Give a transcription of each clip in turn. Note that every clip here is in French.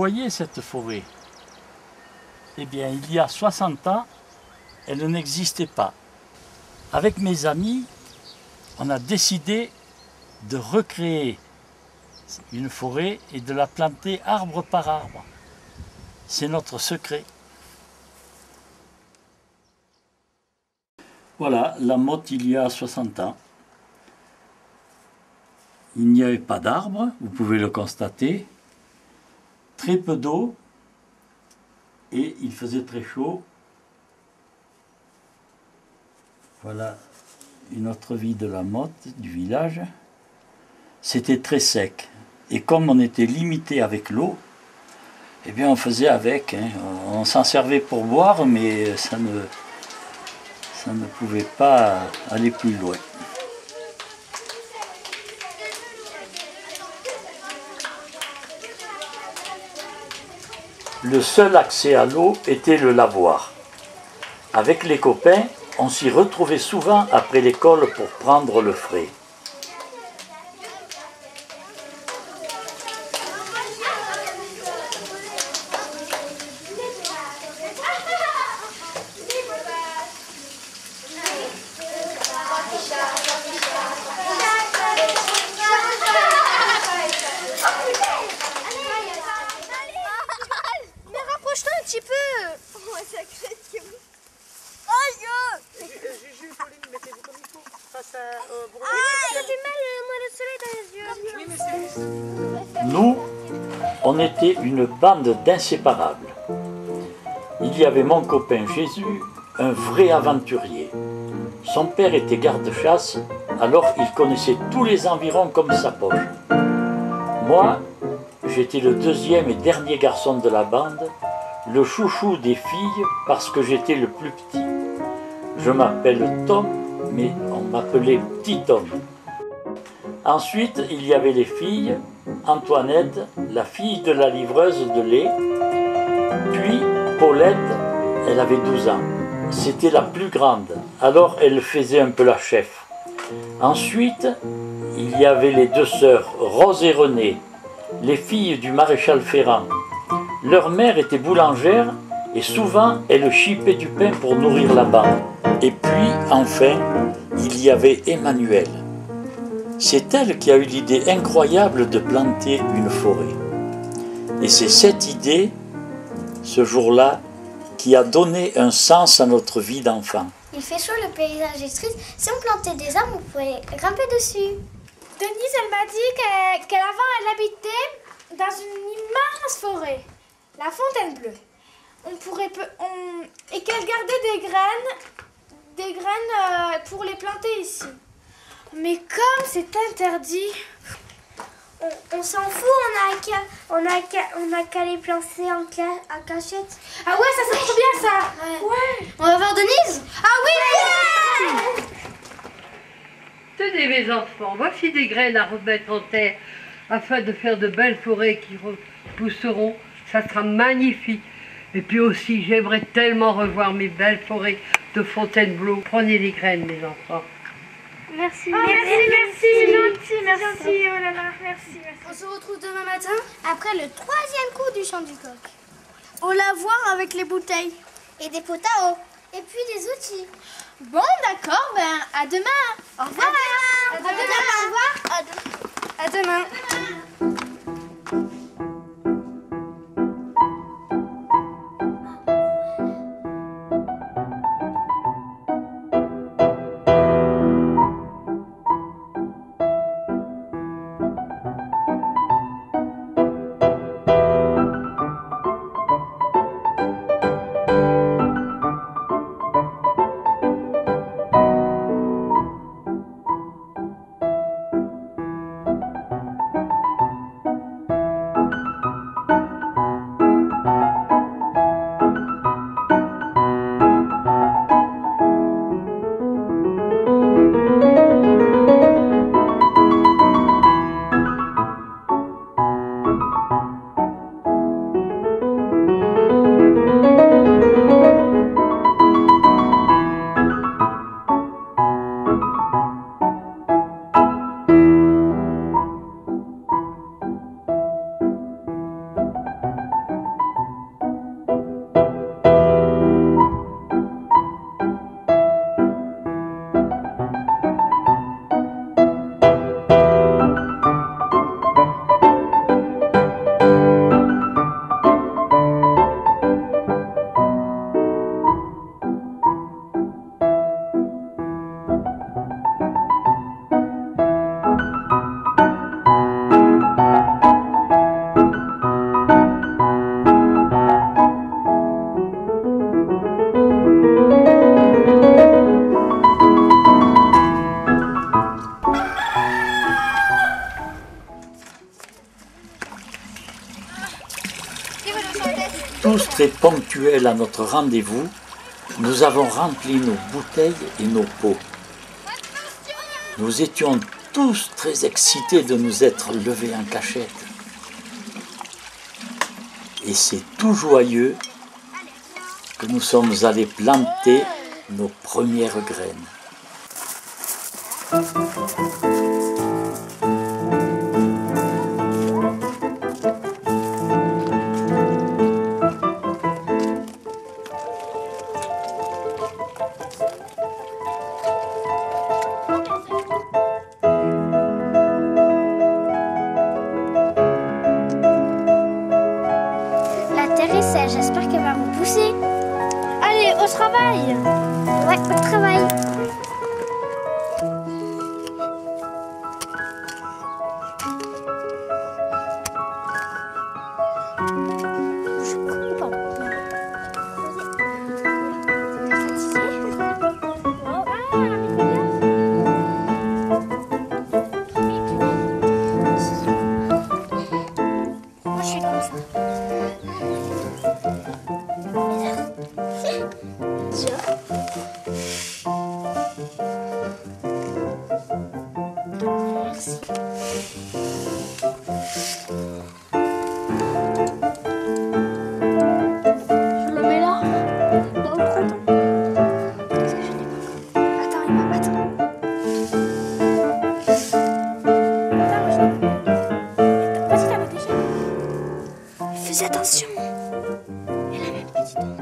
voyez cette forêt? Eh bien, il y a 60 ans, elle n'existait pas. Avec mes amis, on a décidé de recréer une forêt et de la planter arbre par arbre. C'est notre secret. Voilà, la Motte il y a 60 ans. Il n'y avait pas d'arbres, vous pouvez le constater. Très peu d'eau et il faisait très chaud. Voilà une autre vie de la Motte, du village. C'était très sec. Et comme on était limité avec l'eau, eh bien on faisait avec. Hein. On s'en servait pour boire, mais ça ne pouvait pas aller plus loin. Le seul accès à l'eau était le lavoir. Avec les copains, on s'y retrouvait souvent après l'école pour prendre le frais. Nous, on était une bande d'inséparables. Il y avait mon copain Jésus, un vrai aventurier. Son père était garde-chasse, alors il connaissait tous les environs comme sa poche. Moi, j'étais le deuxième et dernier garçon de la bande, le chouchou des filles parce que j'étais le plus petit. Je m'appelle Tom, mais on m'appelait Petit Tom. Ensuite, il y avait les filles, Antoinette, la fille de la livreuse de lait, puis Paulette, elle avait 12 ans. C'était la plus grande, alors elle faisait un peu la chef. Ensuite, il y avait les deux sœurs, Rose et Renée, les filles du maréchal Ferrand. Leur mère était boulangère et souvent elle chipait du pain pour nourrir la bande. Et puis, enfin, il y avait Emmanuelle. C'est elle qui a eu l'idée incroyable de planter une forêt. Et c'est cette idée, ce jour-là, qui a donné un sens à notre vie d'enfant. Il fait chaud, le paysage est triste. Si on plantait des arbres, on pourrait grimper dessus. Denise, elle m'a dit qu'avant, elle habitait dans une immense forêt, la Fontaine Bleue. Et qu'elle gardait des graines pour les planter ici. Mais comme c'est interdit, on s'en fout, on a qu'à les planter en cachette. Ah ouais, ça c'est trop bien ça. Ouais. On va voir Denise? Ah oui, ouais. Tenez mes enfants, voici des graines à remettre en terre afin de faire de belles forêts qui repousseront. Ça sera magnifique. Et puis aussi, j'aimerais tellement revoir mes belles forêts de Fontainebleau. Prenez les graines, mes enfants. Merci. Oh, merci, c'est gentil, merci. Oh là là, merci. On se retrouve demain matin après le 3e coup du chant du coq. Au lavoir avec les bouteilles. Et des pots à eau. Et puis des outils. Bon, d'accord, ben à demain. Au revoir. À demain. Au revoir. À demain. ponctuel à notre rendez-vous, nous avons rempli nos bouteilles et nos pots. Nous étions tous très excités de nous être levés en cachette. Et c'est tout joyeux que nous sommes allés planter nos premières graines. La terre est sèche, j'espère qu'elle va me pousser. Allez, au travail. Ouais, au travail. Moi, je suis comme ça. Merci. Je le mets là. Dans le trou. Parce que je n'ai pas. Attends, Emma, attends. Attends, je l'ai. Vas-y, t'as noté. Fais attention. Elle a même petite dent.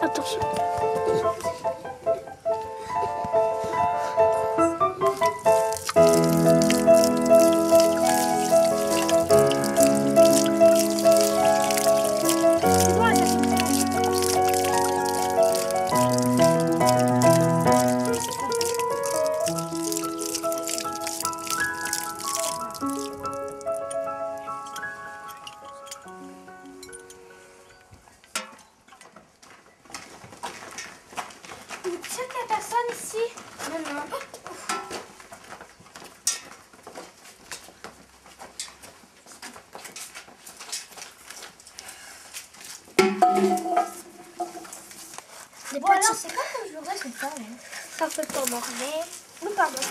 Attention. Tu es sûr qu'il n'y a personne ici? Non, non. Bon, alors, c'est quoi que je voudrais ce temps, là? Ça peut pas morder. Oui, pardon.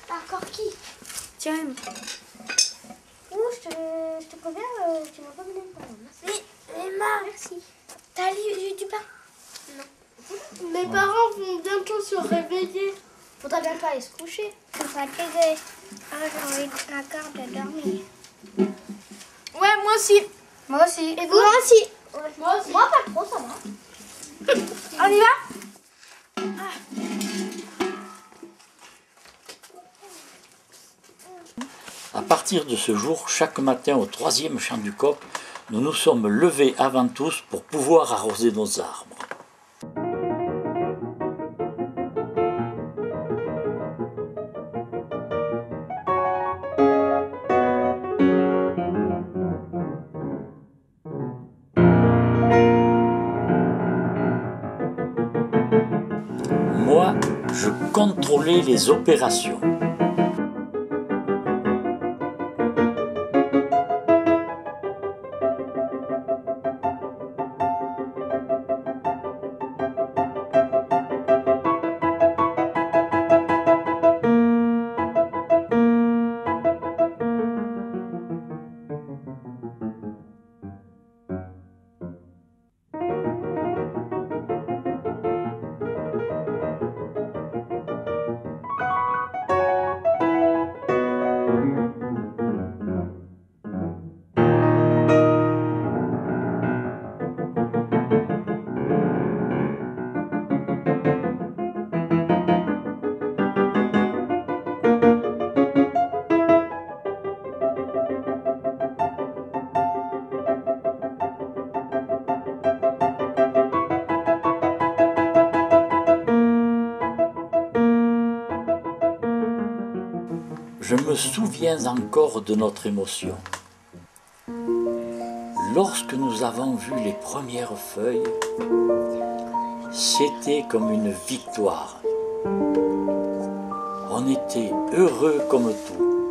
Encore qui? Tiens, Ouh, je te préviens, tu m'as pas donné le pain. Merci. Emma, Merci. t'as du pain? Mes parents vont bientôt se réveiller. Faudra bientôt aller se coucher. Je suis fatiguée. Ah, j'ai envie encore de dormir. Ouais, moi aussi. Moi aussi. Et vous? Moi aussi. Moi aussi. Moi, pas trop, ça va. On y va? À partir de ce jour, chaque matin au 3e chant du coq, nous nous sommes levés avant tous pour pouvoir arroser nos arbres. Moi, je contrôlais les opérations. Je me souviens encore de notre émotion. Lorsque nous avons vu les premières feuilles, c'était comme une victoire. On était heureux comme tout.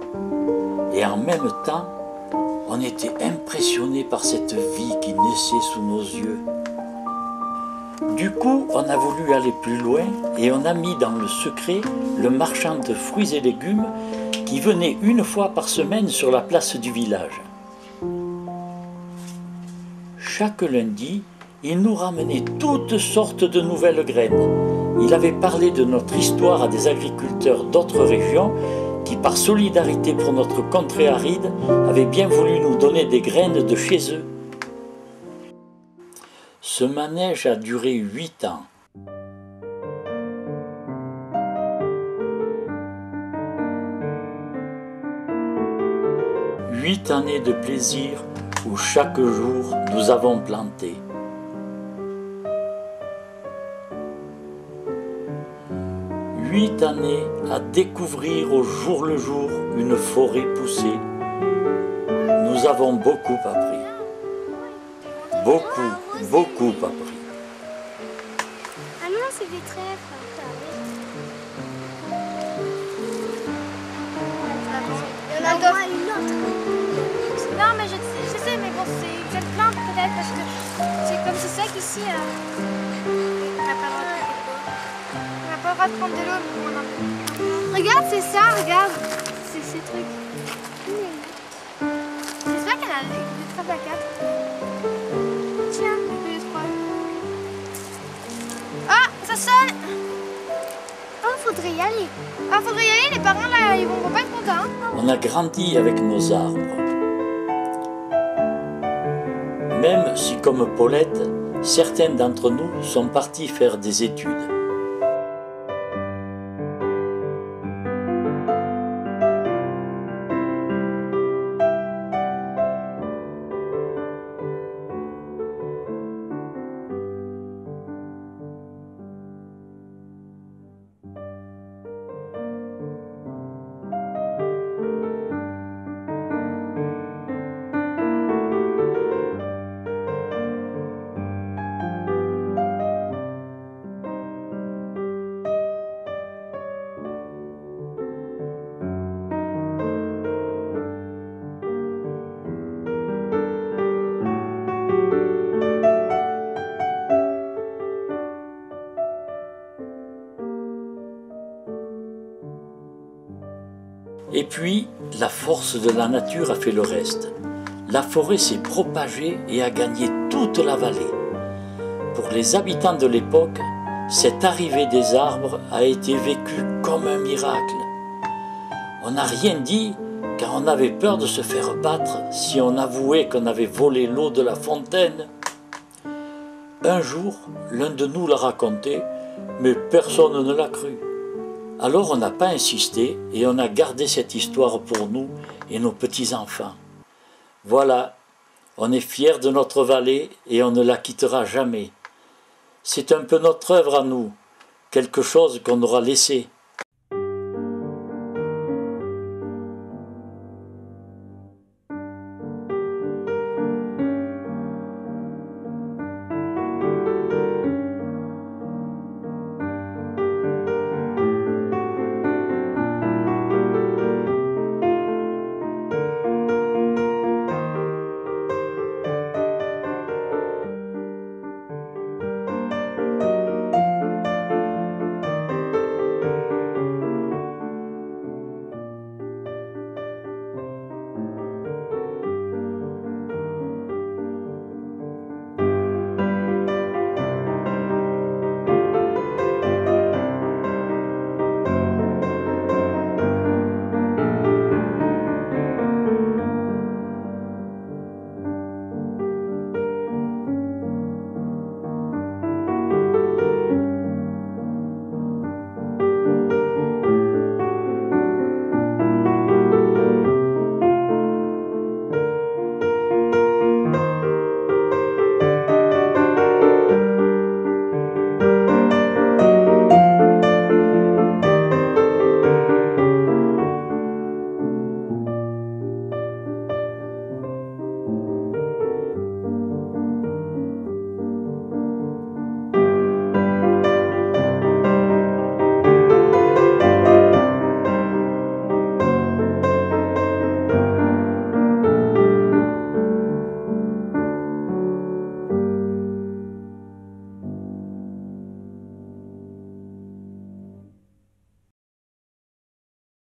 Et en même temps, on était impressionnés par cette vie qui naissait sous nos yeux. Du coup, on a voulu aller plus loin et on a mis dans le secret le marchand de fruits et légumes qui venait une fois par semaine sur la place du village. Chaque lundi, il nous ramenait toutes sortes de nouvelles graines. Il avait parlé de notre histoire à des agriculteurs d'autres régions qui, par solidarité pour notre contrée aride, avaient bien voulu nous donner des graines de chez eux. Ce manège a duré 8 ans. Huit années de plaisir où chaque jour nous avons planté. 8 années à découvrir au jour le jour une forêt poussée. Nous avons beaucoup appris. Beaucoup appris. Ah non, c'est des trèfles. Il y en a une autre. Non, mais je sais, mais bon, c'est une plante peut-être parce que c'est comme c'est sec ici. On n'a pas le droit de prendre de l'eau. Regarde, c'est ça, regarde. C'est ces trucs. J'espère qu'il y en a des trèfles à 4. Tiens, les 3. Ah, ça sonne. Oh, faudrait y aller. Ah, faudrait y aller, les parents là, ils vont pas être contents. Hein. On a grandi avec nos arbres. Même si, comme Paulette, certains d'entre nous sont partis faire des études. Et puis, la force de la nature a fait le reste. La forêt s'est propagée et a gagné toute la vallée. Pour les habitants de l'époque, cette arrivée des arbres a été vécue comme un miracle. On n'a rien dit car on avait peur de se faire battre si on avouait qu'on avait volé l'eau de la fontaine. Un jour, l'un de nous l'a raconté, mais personne ne l'a cru. Alors on n'a pas insisté et on a gardé cette histoire pour nous et nos petits-enfants. Voilà, on est fiers de notre vallée et on ne la quittera jamais. C'est un peu notre œuvre à nous, quelque chose qu'on aura laissé.